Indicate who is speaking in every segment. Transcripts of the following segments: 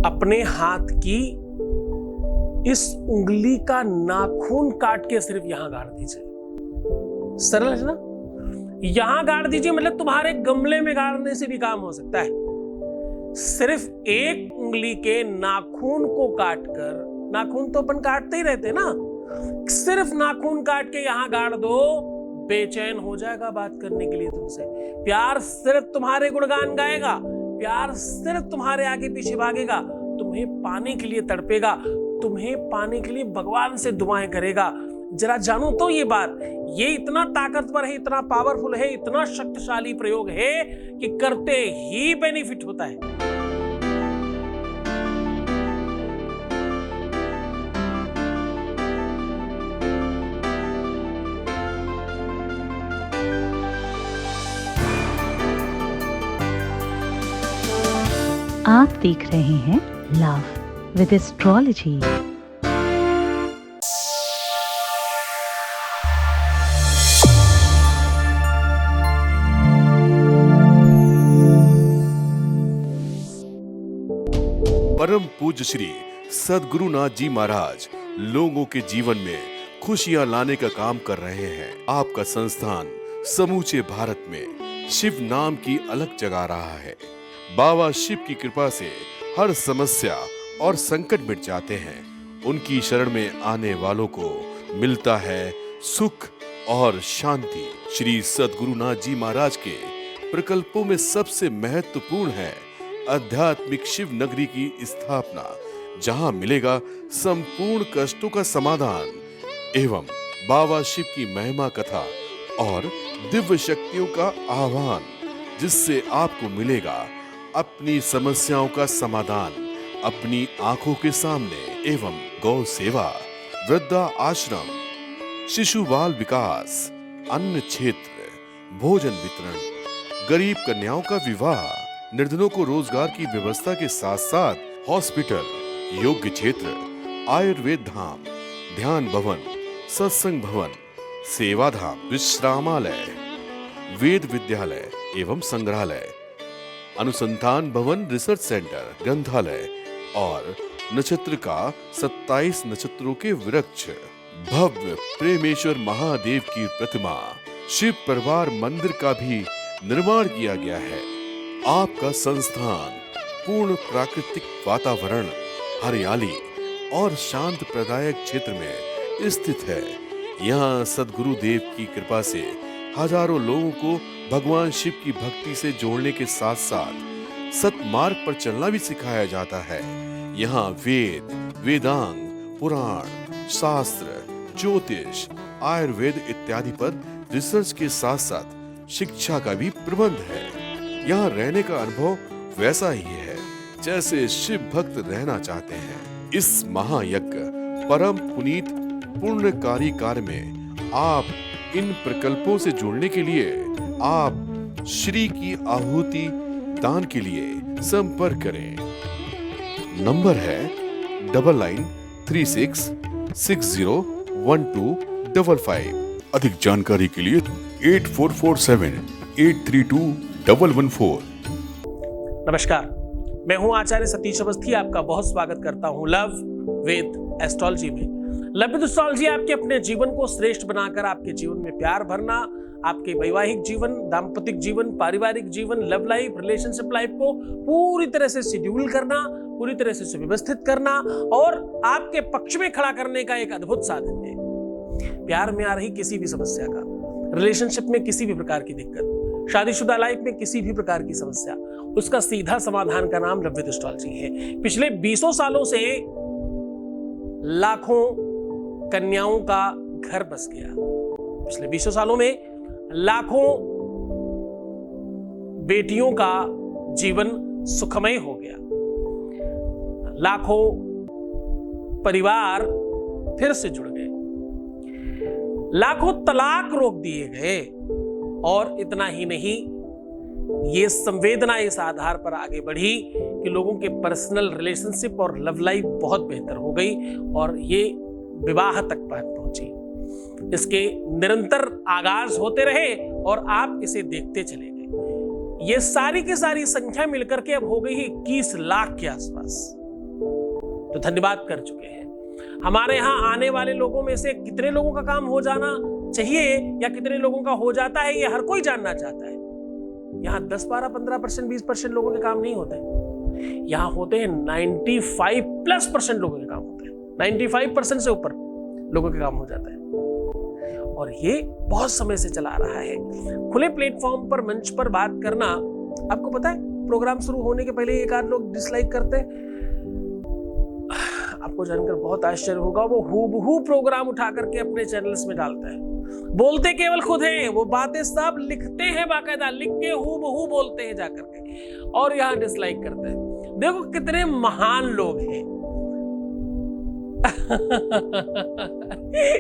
Speaker 1: अपने हाथ की इस उंगली का नाखून काट के सिर्फ यहां गाड़ दीजिए। सरल है ना? यहां गाड़ दीजिए मतलब तुम्हारे गमले में गाड़ने से भी काम हो सकता है। सिर्फ एक उंगली के नाखून को काटकर, नाखून तो अपन काटते ही रहते ना, सिर्फ नाखून काट के यहां गाड़ दो, बेचैन हो जाएगा बात करने के लिए तुमसे। प्यार सिर्फ तुम्हारे गुणगान गाएगा, प्यार सिर्फ तुम्हारे आगे पीछे भागेगा, तुम्हें पाने के लिए तड़पेगा, तुम्हें पाने के लिए भगवान से दुआएं करेगा। जरा जानो तो ये बात, ये इतना ताकतवर है, इतना पावरफुल है, इतना शक्तिशाली प्रयोग है कि करते ही बेनिफिट होता है।
Speaker 2: आप देख रहे हैं लव विद एस्ट्रोलॉजी।
Speaker 3: परम पूज्य श्री सद्गुरुनाथ जी महाराज लोगों के जीवन में खुशियां लाने का काम कर रहे हैं। आपका संस्थान समूचे भारत में शिव नाम की अलग जगा रहा है। बाबा शिव की कृपा से हर समस्या और संकट मिट जाते हैं। उनकी शरण में आने वालों को मिलता है सुख और शांति। श्री सद्गुरुनाथ जी महाराज के प्रकल्पों में सबसे महत्वपूर्ण है आध्यात्मिक शिव नगरी की स्थापना, जहां मिलेगा संपूर्ण कष्टों का समाधान एवं बाबा शिव की महिमा कथा और दिव्य शक्तियों का आह्वान, जिससे आपको मिलेगा अपनी समस्याओं का समाधान अपनी आंखों के सामने। एवं गौ सेवा, वृद्धा आश्रम, शिशु बाल विकास, अन्न क्षेत्र, भोजन वितरण, गरीब कन्याओं का विवाह, निर्धनों को रोजगार की व्यवस्था के साथ साथ हॉस्पिटल, योग्य क्षेत्र, आयुर्वेद धाम, ध्यान भवन, सत्संग भवन, सेवा धाम, विश्रामालय, वेद विद्यालय एवं संग्रहालय, अनुसंधान भवन, रिसर्च सेंटर, ग्रंथालय और नक्षत्र का 27 नक्षत्रों के वृक्ष, भव्य प्रेमेश्वर महादेव की प्रतिमा, शिव परिवार मंदिर का भी निर्माण किया गया है। आपका संस्थान पूर्ण प्राकृतिक वातावरण, हरियाली और शांत प्रदायक क्षेत्र में स्थित है। यहाँ सद्गुरु देव की कृपा से हजारों लोगों को भगवान शिव की भक्ति से जोड़ने के साथ साथ सतमार्ग पर चलना भी सिखाया जाता है। यहाँ वेद, वेदांग, पुराण, शास्त्र, ज्योतिष, आयुर्वेद इत्यादि पर रिसर्च के साथ साथ शिक्षा का भी प्रबंध है। यहाँ रहने का अनुभव वैसा ही है जैसे शिव भक्त रहना चाहते हैं। इस महायज्ञ परम पुनीत पुण्यकारी कार्य में आप इन प्रकल्पों से जुड़ने के लिए आप श्री की आहुति दान के लिए संपर्क करें। नंबर है 9936601255। अधिक जानकारी के लिए 8447832114।
Speaker 1: नमस्कार, मैं हूं आचार्य सतीश अवस्थी। आपका बहुत स्वागत करता हूं लव विद एस्ट्रोलॉजी में। लव विद एस्ट्रोलॉजी आपके अपने जीवन को श्रेष्ठ बनाकर आपके जीवन में प्यार भरना, आपके वैवाहिक जीवन, दाम्पतिक जीवन, पारिवारिक जीवन, लव लाइफ, रिलेशनशिप लाइफ को पूरी तरह से शेड्यूल करना, पूरी तरह से सुव्यवस्थित करना और आपके पक्ष में खड़ा करने का एक अद्भुत साधन है। प्यार में आ रही किसी भी समस्या का, रिलेशनशिप में किसी भी प्रकार की दिक्कत, शादीशुदा लाइफ में किसी भी प्रकार की समस्या, उसका सीधा समाधान का नाम लव विद एस्ट्रोलॉजी है। पिछले 20 सालों से लाखों कन्याओं का घर बस गया। पिछले 20 सालों में लाखों बेटियों का जीवन सुखमय हो गया। लाखों परिवार फिर से जुड़ गए, लाखों तलाक रोक दिए गए और इतना ही नहीं, ये संवेदना इस आधार पर आगे बढ़ी कि लोगों के पर्सनल रिलेशनशिप और लव लाइफ बहुत बेहतर हो गई और ये विवाह तक पहुंची। इसके निरंतर आगाज होते रहे और आप इसे देखते चले गए। ये सारी की सारी संख्या मिलकर के अब हो गई है 21 लाख के आसपास। जो धन्यवाद कर चुके हैं। हमारे यहाँ आने वाले लोगों में से कितने लोगों का काम हो जाना चाहिए या कितने लोगों का हो जाता है, ये हर कोई जानना चाहता है। यहाँ 10, 12, 15%, 20% लोगों के काम नहीं होते, यहाँ होते हैं 95+% लोगों के काम होते हैं। 95% से ऊपर लोगों के काम हो जाता है और ये बहुत समय से चला आ रहा है। खुले प्लेटफॉर्म पर, मंच पर बात करना, आपको पता है प्रोग्राम शुरू होने के पहले एक आध लोग डिसलाइक करते हैं। आपको जानकर बहुत आश्चर्य होगा, वो हूबहू प्रोग्राम उठा करके अपने चैनल्स में डालता है। बोलते केवल खुद हैं, वो बातें सब लिखते हैं, बाकायदा लिख के हूबहू बोलते हैं जाकर के, और यहाँ डिसलाइक करते हैं। देखो कितने महान लोग हैं।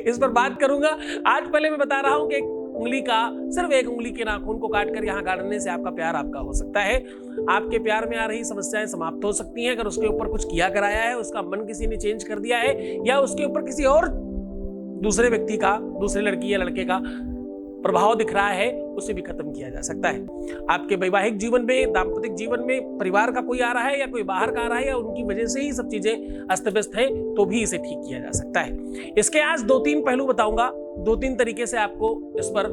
Speaker 1: इस पर बात करूंगा आज। पहले मैं बता रहा हूं कि सिर्फ एक उंगली के नाखून को काटकर यहां गाड़ने से आपका प्यार आपका हो सकता है। आपके प्यार में आ रही समस्याएं समाप्त हो सकती हैं अगर उसके ऊपर कुछ किया कराया है, उसका मन किसी ने चेंज कर दिया है, या उसके ऊपर किसी और दूसरे व्यक्ति का, दूसरे लड़की या लड़के का प्रभाव दिख रहा है, उसे भी खत्म किया जा सकता है। आपके वैवाहिक जीवन में, दाम्पतिक जीवन में परिवार का कोई आ रहा है या कोई बाहर का आ रहा है या उनकी वजह से ही सब चीजें अस्त व्यस्त हैं, तो भी इसे ठीक किया जा सकता है। इसके आज 2-3 पहलू बताऊंगा, 2-3 तरीके से आपको इस पर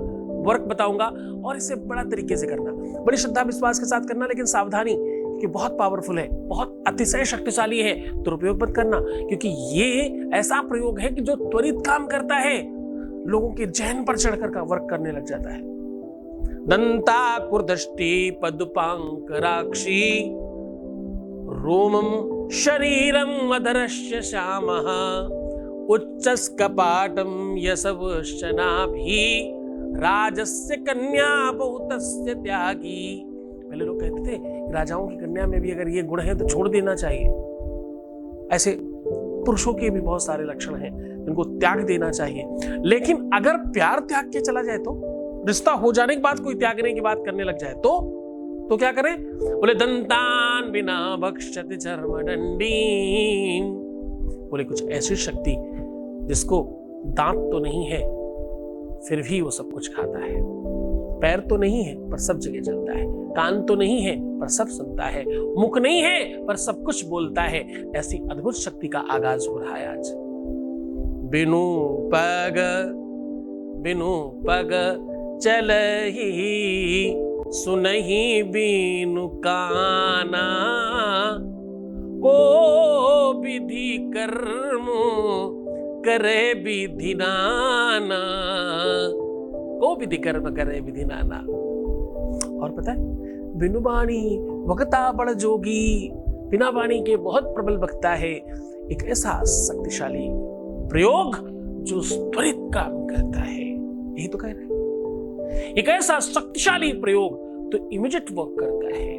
Speaker 1: वर्क बताऊंगा और इसे बड़ा तरीके से करना, बड़ी श्रद्धा विश्वास के साथ करना, लेकिन सावधानी, क्योंकि बहुत पावरफुल है, बहुत अतिशय शक्तिशाली है। दुरुपयोग मत करना, क्योंकि ये ऐसा प्रयोग है कि जो त्वरित काम करता है, लोगों के जहन पर चढ़कर का वर्क करने लग जाता है। दंताकुर्दष्टि पदुपांकराक्षी रोमम शरीरम अधरस्य श्यामः उच्चस्कपाटम यसवश्चनाभि राजस्य कन्या बहुतस्य त्यागी। पहले लोग कहते थे राजाओं की कन्या में भी अगर ये गुण है तो छोड़ देना चाहिए। ऐसे पुरुषों के भी बहुत सारे लक्षण हैं जिनको त्याग देना चाहिए। लेकिन अगर प्यार त्याग के चला जाए, तो रिश्ता हो जाने के बाद कोई त्यागने की बात करने लग जाए तो क्या करें? बोले दंतान बिना भक्षति चर्मदंडी। बोले कुछ ऐसी शक्ति जिसको दांत तो नहीं है फिर भी वो सब कुछ खाता है, पैर तो नहीं है पर सब जगह चलता है, कान तो नहीं है पर सब सुनता है, मुख नहीं है पर सब कुछ बोलता है। ऐसी अद्भुत शक्ति का आगाज हो रहा है आज। बिनु पग चलहि सुनहि बिनु काना को विधि कर्म करे विधि नाना, को विधि कर्म करे विधि नाना। और पता है बिनु बाणी वक्ता बड़ जोगी, बिना वाणी के बहुत प्रबल वक्ता है। एक ऐसा शक्तिशाली प्रयोग जो त्वरित काम करता है, यही तो कह रहे हैं। एक ऐसा शक्तिशाली प्रयोग तो इमीडिएट वर्क करता है।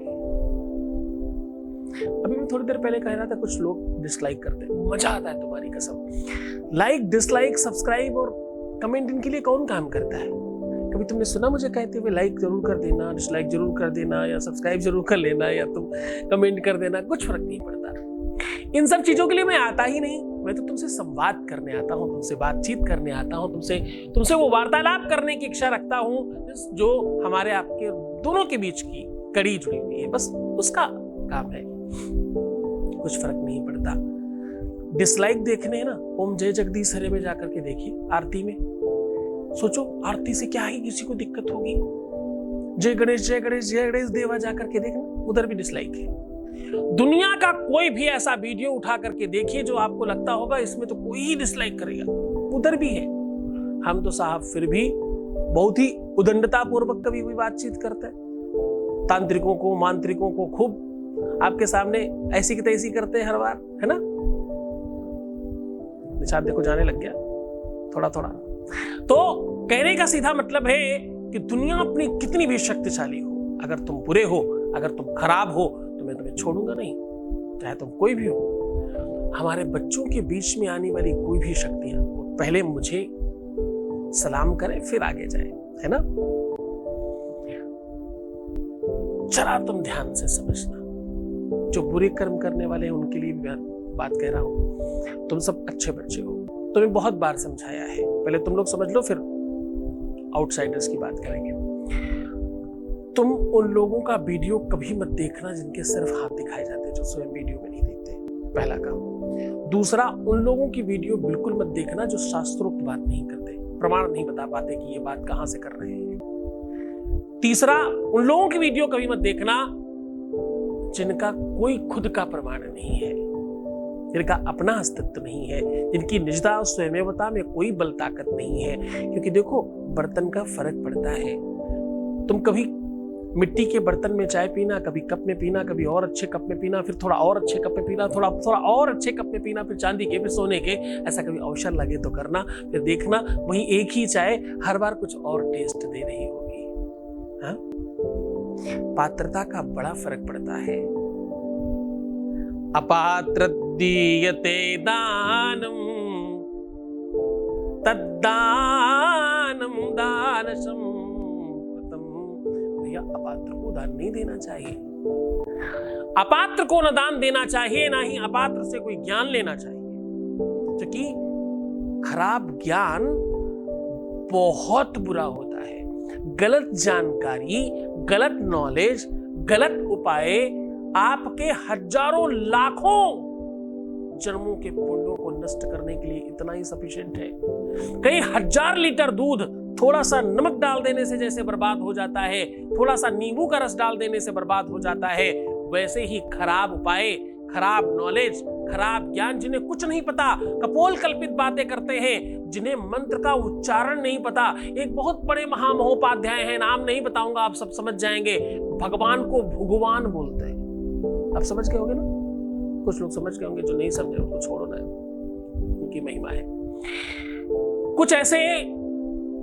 Speaker 1: अभी मैं थोड़ी देर पहले कह रहा था कुछ लोग डिसलाइक करते हैं, मजा आता है तुम्हारी कसम। लाइक, डिसलाइक, सब्सक्राइब और कमेंट, इनके लिए कौन काम करता है? कभी तुमने सुना मुझे कहते हुए लाइक जरूर कर देना, डिसलाइक जरूर कर देना, या सब्सक्राइब जरूर कर लेना, या तुम कमेंट कर देना? कुछ फर्क नहीं पड़ता। इन सब चीजों के लिए मैं आता ही नहीं। मैं तो तुमसे संवाद करने आता हूँ, तुमसे बातचीत करने आता हूँ, तुमसे वो वार्तालाप करने की इच्छा रखता हूँ जो हमारे आपके दोनों के बीच की कड़ी जुड़ी हुई है। बस उसका काम है, कुछ फर्क नहीं पड़ता। डिसलाइक देखने है ना, ओम जय जगदीश हरे में जाकर के देखिए, आरती में सोचो आरती से क्या ही किसी को दिक्कत होगी। जय गणेश जय गणेश जय गणेश देवा जाकर के देखना, उधर भी डिसलाइक है। दुनिया का कोई भी ऐसा वीडियो उठा करके देखिए जो आपको लगता होगा इसमें तो कोई ही डिसलाइक करेगा, उधर भी है। हम तो साहब फिर भी बहुत ही उदंडता पूर्वक कभी भी बातचीत करते हैं। तांत्रिकों को, मांत्रिकों को खूब आपके सामने ऐसी की तैसी करते हैं हर बार, है ना? निशान देखो जाने लग गया थोड़ा थोड़ा। तो कहने का सीधा मतलब है कि दुनिया अपनी कितनी भी शक्तिशाली हो, अगर तुम बुरे हो, अगर तुम खराब हो, तो मैं तुम्हें छोड़ूंगा नहीं, चाहे तुम कोई भी हो। हमारे बच्चों के बीच में आने वाली कोई भी शक्तियां पहले मुझे सलाम करें फिर आगे जाए, है ना? जरा तुम ध्यान से समझना, जो बुरे कर्म करने वाले हैं उनके लिए भी बात कह रहा हूं। तुम सब अच्छे बच्चे हो, तुम्हें बहुत बार समझाया है, पहले तुम लोग समझ लो फिर आउटसाइडर्स की बात करेंगे। तुम उन लोगों का वीडियो कभी मत देखना जिनके सिर्फ हाथ दिखाए जाते हैं, जो स्वयं वीडियो में नहीं दिखते, पहला काम। दूसरा, उन लोगों की वीडियो बिल्कुल मत देखना जो शास्त्रोक्त बात नहीं करते, प्रमाण नहीं बता पाते कि ये बात कहां से कर रहे हैं। तीसरा, उन लोगों की वीडियो कभी मत देखना जिनका कोई खुद का प्रमाण नहीं है, जिनका अपना अस्तित्व नहीं है, जिनकी निजता और स्वयंवता में कोई बल ताकत नहीं है। क्योंकि देखो, बर्तन का फर्क पड़ता है। तुम कभी मिट्टी के बर्तन में चाय पीना, कभी कप में पीना, कभी और अच्छे कप में पीना, फिर थोड़ा और अच्छे कप में पीना, थोड़ा और अच्छे कप में पीना, फिर चांदी के, फिर सोने के। ऐसा कभी अवसर लगे तो करना, फिर देखना वही एक ही चाय हर बार कुछ और टेस्ट दे रही होगी। हाँ? पात्रता का बड़ा फर्क पड़ता है। अपात्र दीयते दानम तद्दानम दानशम। भैया, अपात्र को दान नहीं देना चाहिए, अपात्र को न दान देना चाहिए, ना ही अपात्र से कोई ज्ञान लेना चाहिए। क्योंकि खराब ज्ञान बहुत बुरा होता है। गलत जानकारी, गलत नॉलेज, गलत उपाय आपके हजारों लाखों जन्मों के पुण्यों को नष्ट करने के लिए इतना ही सफिशिएंट है। कई 1000 लीटर दूध थोड़ा सा नमक डाल देने से जैसे बर्बाद हो जाता है, थोड़ा सा नींबू का रस डाल देने से बर्बाद हो जाता है, वैसे ही खराब उपाय, खराब नॉलेज, खराब ज्ञान, जिन्हें कुछ नहीं पता, कपोल कल्पित बातें करते हैं, जिन्हें मंत्र का उच्चारण नहीं पता। एक बहुत बड़े महामहोपाध्याय हैं, नाम नहीं बताऊंगा, आप सब समझ जाएंगे। भगवान को भगवान बोलते हैं। आप समझ गए होंगे ना? कुछ लोग समझ गए होंगे, जो नहीं समझे उनको छोड़ो ना, उनकी महिमा है। कुछ ऐसे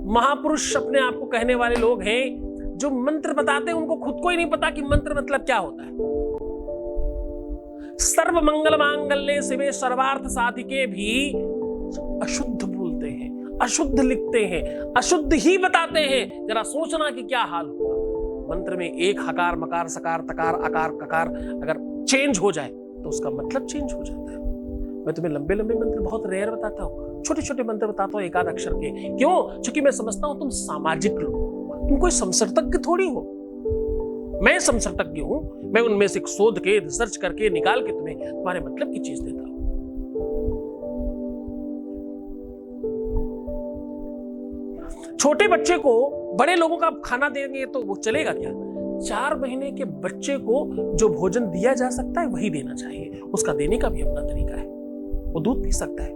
Speaker 1: महापुरुष अपने आप को कहने वाले लोग हैं जो मंत्र बताते हैं, उनको खुद को ही नहीं पता कि मंत्र मतलब क्या होता है। सर्व मंगल मांगल्ये शिवे सर्वार्थ साधिके भी अशुद्ध बोलते हैं, अशुद्ध लिखते हैं, अशुद्ध ही बताते हैं। जरा सोचना कि क्या हाल होगा। मंत्र में एक हकार, मकार, सकार, तकार, आकार, ककार अगर चेंज हो जाए तो उसका मतलब चेंज हो जाता है। मैं तुम्हें लंबे लंबे मंत्र बहुत रेयर बताता हूँ, छोटे छोटे मंत्र बताता हूँ एकाध अक्षर के। क्यों? क्योंकि मैं समझता हूं तुम सामाजिक लोग हो, तुम कोई संसर्तज्ञ थोड़ी हो। मैं संसर्तज्ञ हूं, मैं उनमें से शोध के, रिसर्च करके, निकाल के तुम्हें तुम्हारे मतलब की चीज देता हूं। छोटे बच्चे को बड़े लोगों का खाना देंगे तो वो चलेगा क्या? 4 महीने के बच्चे को जो भोजन दिया जा सकता है वही देना चाहिए। उसका देने का भी अपना तरीका है। वो दूध पी सकता है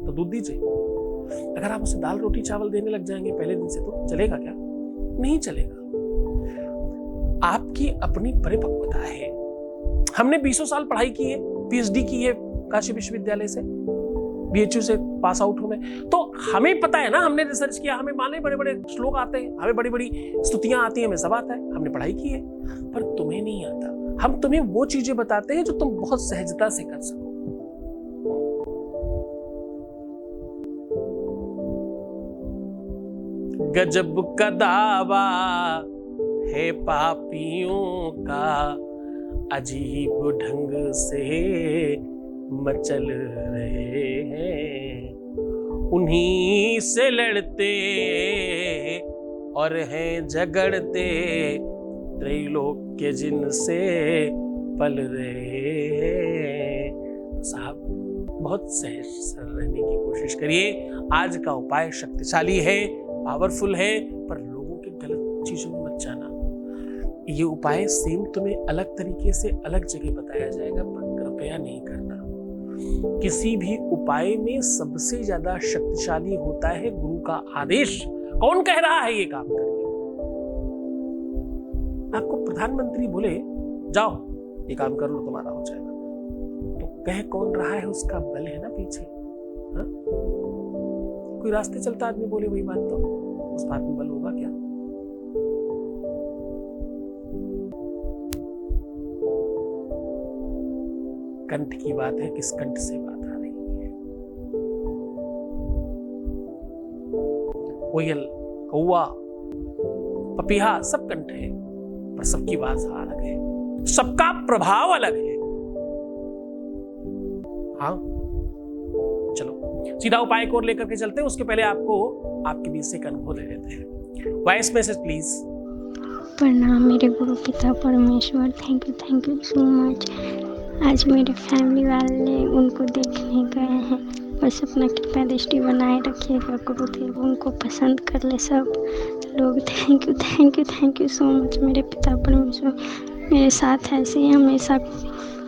Speaker 1: तो दूध दीजिए। अगर आप उसे दाल रोटी चावल देने लग जाएंगे पहले दिन से तो चलेगा क्या? नहीं चलेगा। आपकी अपनी परिपक्वता है। हमने 20 साल पढ़ाई की है, पीएचडी की है काशी विश्वविद्यालय से, बीएचयू से पास आउट हूं मैं, तो हमें पता है ना, हमने रिसर्च किया, हमें माने बड़े बड़े श्लोक आते हैं, हमें बड़ी बड़ी स्तुतियां आती हैं, हमें सब आता है, हमने पढ़ाई की है। पर तुम्हें नहीं आता। हम तुम्हें वो चीजें बताते हैं जो तुम बहुत सहजता से कर सको। गजब का दावा है पापियों का, अजीब ढंग से मचल रहे हैं, उन्हीं से लड़ते और हैं झगड़ते, त्रैलोक्य जिनसे पल रहे हैं। साहब, बहुत सहज सरल रहने की कोशिश करिए। आज का उपाय शक्तिशाली है, पावरफुल है, पर लोगों के गलत चीजों में मत जाना। ये उपाय सेम तुम्हें अलग तरीके से अलग जगह बताया जाएगा, पर कृपया नहीं करना। किसी भी उपाय में सबसे ज्यादा शक्तिशाली होता है गुरु का आदेश। कौन कह रहा है ये काम करने? आपको प्रधानमंत्री बोले जाओ ये काम कर लो तुम्हारा हो जाएगा, तो कह कौन रहा है? उसका बल है ना पीछे। हा? कोई रास्ते चलता आदमी बोले वही बात, तो उस बात में बल होगा क्या? कंठ की बात है, किस कंठ से बात आ रही है? कोयल, कौवा, पपीहा सब कंठ है, पर सबकी भाषा अलग है, सबका प्रभाव अलग है। हाँ, चलो सीधा उपाय को लेकर के चलते हैं। उसके पहले आपको आपके बीच से एक अनुभव दे देते हैं। Voice message please.
Speaker 4: प्रणाम मेरे गुरु पिता परमेश्वर, थैंक यू सो मच। आज मेरे फैमिली वाले उनको देखने गए हैं। बस अपना कृपा दृष्टि बनाए रखिएगा गुरुदेव, उनको पसंद कर ले सब लोग। Thank you thank you thank you so much मेरे पिता परमेश्वर मेरे साथ ऐसे ही हमेशा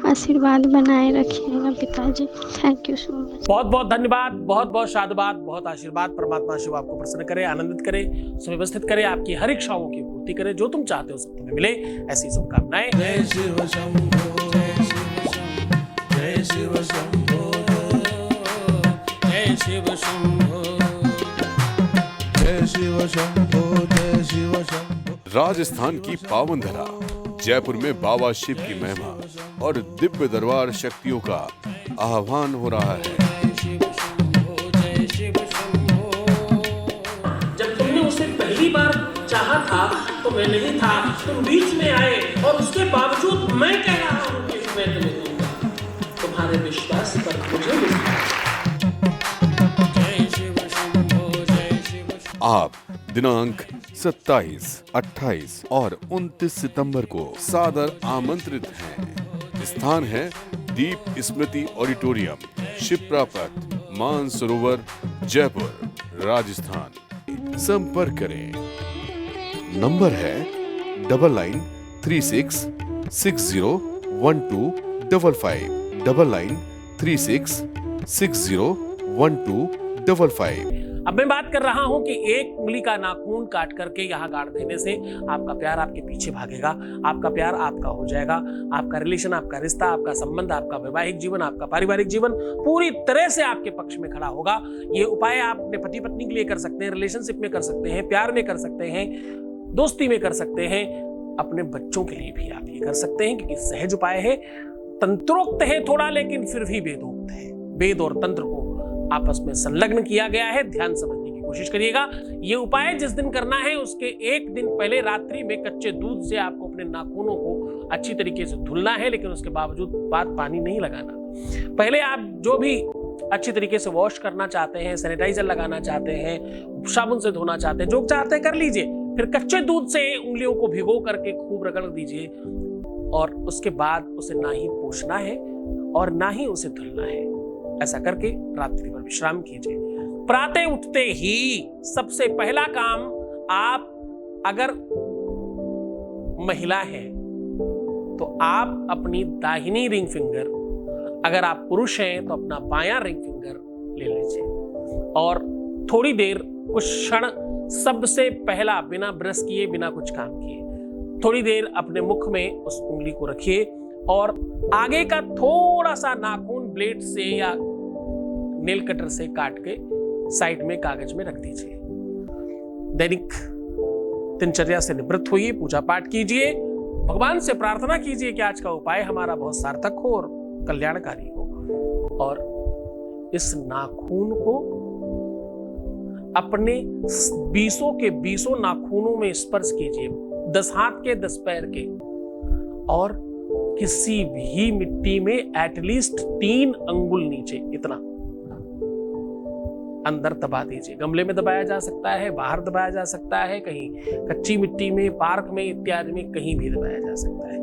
Speaker 4: आशीर्वाद बनाए रखिएगा पिताजी। Thank you so much.
Speaker 1: बहुत बहुत धन्यवाद, बहुत बहुत साधुवाद, बहुत आशीर्वाद। परमात्मा शिव आपको प्रसन्न करे, आनंदित करे, सुव्यवस्थित करे, आपकी हर इच्छाओं की पूर्ति करे, जो तुम चाहते हो सब तुम्हें मिले, ऐसी शुभकामनाएं।
Speaker 5: जय शिव शंभो, जय शिव शंभो, जय शिव शंभो, जय शिव शंभो, जय शिव शंभो।
Speaker 3: राजस्थान की पावन धरा जयपुर में बाबा शिव की महिमा और दिव्य दरबार शक्तियों का आह्वान हो रहा है।
Speaker 1: जब तुमने उसे पहली बार चाहा था तो मैं नहीं था, तुम बीच में आए और उसके बावजूद मैं कह रहा हूं कि मैं तुम्हें दूंगा। तुम्हारे विश्वास पर मुझे मिला।
Speaker 3: आप दिनांक 27, 28 और 29 सितंबर को सादर आमंत्रित हैं। स्थान है दीप स्मृति ऑडिटोरियम, शिप्रा पथ, मानसरोवर, जयपुर, राजस्थान। संपर्क करें। नंबर है 9936601255, 9936601255।
Speaker 1: अब मैं बात कर रहा हूं कि एक उंगली का नाखून काट करके यहाँ गाड़ देने से आपका प्यार आपके पीछे भागेगा, आपका प्यार आपका हो जाएगा, आपका रिलेशन, आपका रिश्ता, आपका संबंध, आपका वैवाहिक जीवन, आपका पारिवारिक जीवन पूरी तरह से आपके पक्ष में खड़ा होगा। ये उपाय आप अपने पति पत्नी के लिए कर सकते हैं, रिलेशनशिप में कर सकते हैं, प्यार में कर सकते हैं, दोस्ती में कर सकते हैं, अपने बच्चों के लिए भी आप ये कर सकते हैं, क्योंकि सहज उपाय है, तंत्रोक्त है थोड़ा, लेकिन फिर भी वेदोक्त है। वेद और तंत्र को आपस में संलग्न किया गया है। ध्यान समझने की कोशिश करिएगा। ये उपाय जिस दिन करना है उसके एक दिन पहले रात्रि में कच्चे दूध से आपको अपने नाखूनों को अच्छी तरीके से धुलना है, लेकिन उसके बावजूद पानी नहीं लगाना। पहले आप जो भी अच्छी तरीके से वॉश करना चाहते हैं, सैनिटाइजर लगाना चाहते हैं, साबुन से धोना चाहते हैं, जो चाहते हैं कर लीजिए। फिर कच्चे दूध से उंगलियों को भिगो करके खूब रगड़ दीजिए और उसके बाद उसे ना ही पोंछना है और ना ही उसे धुलना है। ऐसा करके रात्रि भर विश्राम कीजिए। प्रातः उठते ही सबसे पहला काम, आप अगर महिला है तो आप अपनी दाहिनी रिंग फिंगर, अगर आप पुरुष हैं तो अपना बायां रिंग फिंगर ले लीजिए और थोड़ी देर, कुछ क्षण, सबसे पहला बिना ब्रश किए, बिना कुछ काम किए, थोड़ी देर अपने मुख में उस उंगली को रखिए और आगे का थोड़ा सा नाखून ब्लेड से या नेल कटर से काट के साइड में कागज में रख दीजिए। दैनिक दिनचर्या से निवृत्त होइए, पूजा पाठ कीजिए, भगवान से प्रार्थना कीजिए कि आज का उपाय हमारा बहुत सार्थक हो और कल्याणकारी हो। और इस नाखून को अपने 20 के 20 नाखूनों में स्पर्श कीजिए, 10 हाथ के 10 पैर के, और किसी भी मिट्टी में एटलीस्ट 3 अंगुल नीचे इतना अंदर दबा दीजिए। गमले में दबाया जा सकता है, बाहर दबाया जा सकता है, कहीं कच्ची मिट्टी में, पार्क में इत्यादि में, कहीं भी दबाया जा सकता है।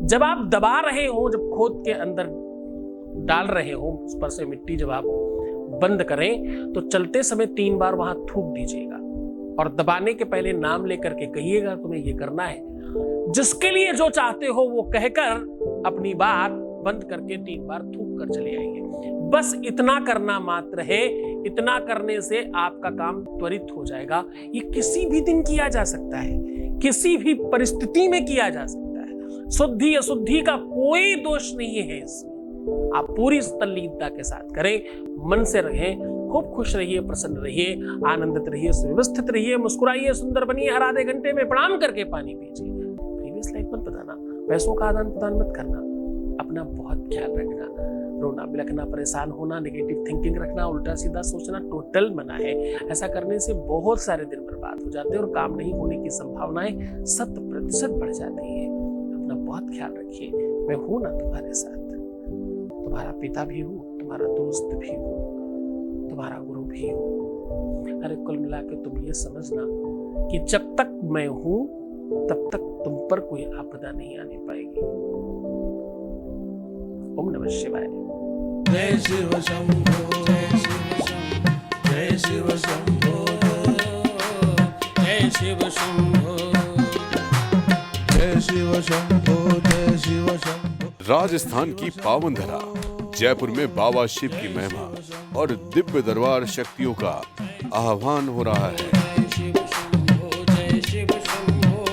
Speaker 1: जब आप दबा रहे हो, जब खोद के अंदर डाल रहे हो उस पर से मिट्टी, जब आप बंद करें तो चलते समय 3 बार वहां थूक दीजिएगा और दबाने के पहले नाम लेकर के कहिएगा तुम्हें ये करना है। जिसके लिए जो चाहते हो वो कहकर अपनी बात बंद करके 3 बार थूक कर चले आइए। बस इतना करना मात्र है। इतना करने से आपका काम त्वरित हो जाएगा। ये किसी भी दिन किया जा सकता है, किसी भी परिस्थिति में किया जा सकता है। शुद्धि अशुद्धि का कोई दोष नहीं है इसमें। आप पूरी तल्लीनता के साथ करें, मन से रहें, खूब खुश रहिए, प्रसन्न रहिए, आनंदित रहिए, सुव्यवस्थित रहिए, मुस्कुराइए, सुंदर बनिए। हर आधे घंटे में प्रणाम करके पानी पीजिए। प्रीवियस लाइफ मत बताना, पैसों का आदान प्रदान मत करना, अपना बहुत ख्याल रखना, रोना बिलखना, परेशान होना, नेगेटिव थिंकिंग रखना, उल्टा सीधा सोचना टोटल मना है। ऐसा करने से बहुत सारे दिन बर्बाद हो जाते हैं और काम नहीं होने की संभावनाएं 100% बढ़ जाती है। अपना बहुत ख्याल रखिए। मैं हूं ना तुम्हारे साथ, तुम्हारा पिता भी हूं, तुम्हारा दोस्त भी हूं, तुम्हारा गुरु भी हूं। अरे कुल मिला के तुम ये समझना कि जब तक मैं हूं तब तक तुम पर कोई आपदा नहीं आने पाएगी। ओम नमः शिवाय।
Speaker 5: जय शिव शंभो जय शिव शंभो जय शिव शंभो जय शिव शंभो जय शिव शंभो जय शिव शंभो।
Speaker 3: राजस्थान की पावन धरा जयपुर में बाबा शिव की महिमा और दिव्य दरबार शक्तियों का आह्वान हो रहा है।
Speaker 5: जय शिव शंभो जय शिव शंभो।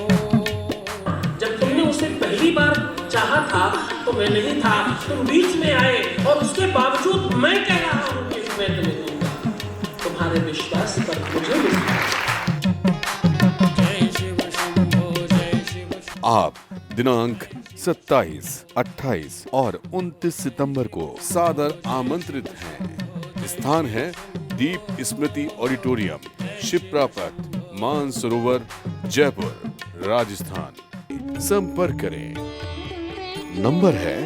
Speaker 1: जब तुमने उसे पहली बार चाहा था तो मैं नहीं था, तुम बीच में आए और उसके बावजूद मैं कह रहा हूं कि मैं तुम्हें दूंगा। तुम्हारे विश्वास पर मुझे मिला।
Speaker 5: जय शिव शंभो जय शिव शंभो।
Speaker 3: आप दिनांक 27, 28 और 29 सितंबर को सादर आमंत्रित हैं। स्थान है दीप स्मृति ऑडिटोरियम, शिप्रा पथ, मानसरोवर, जयपुर, राजस्थान। संपर्क करें। नंबर है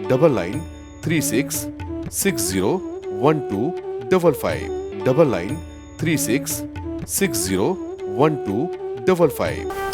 Speaker 3: 9936601255 9936601255।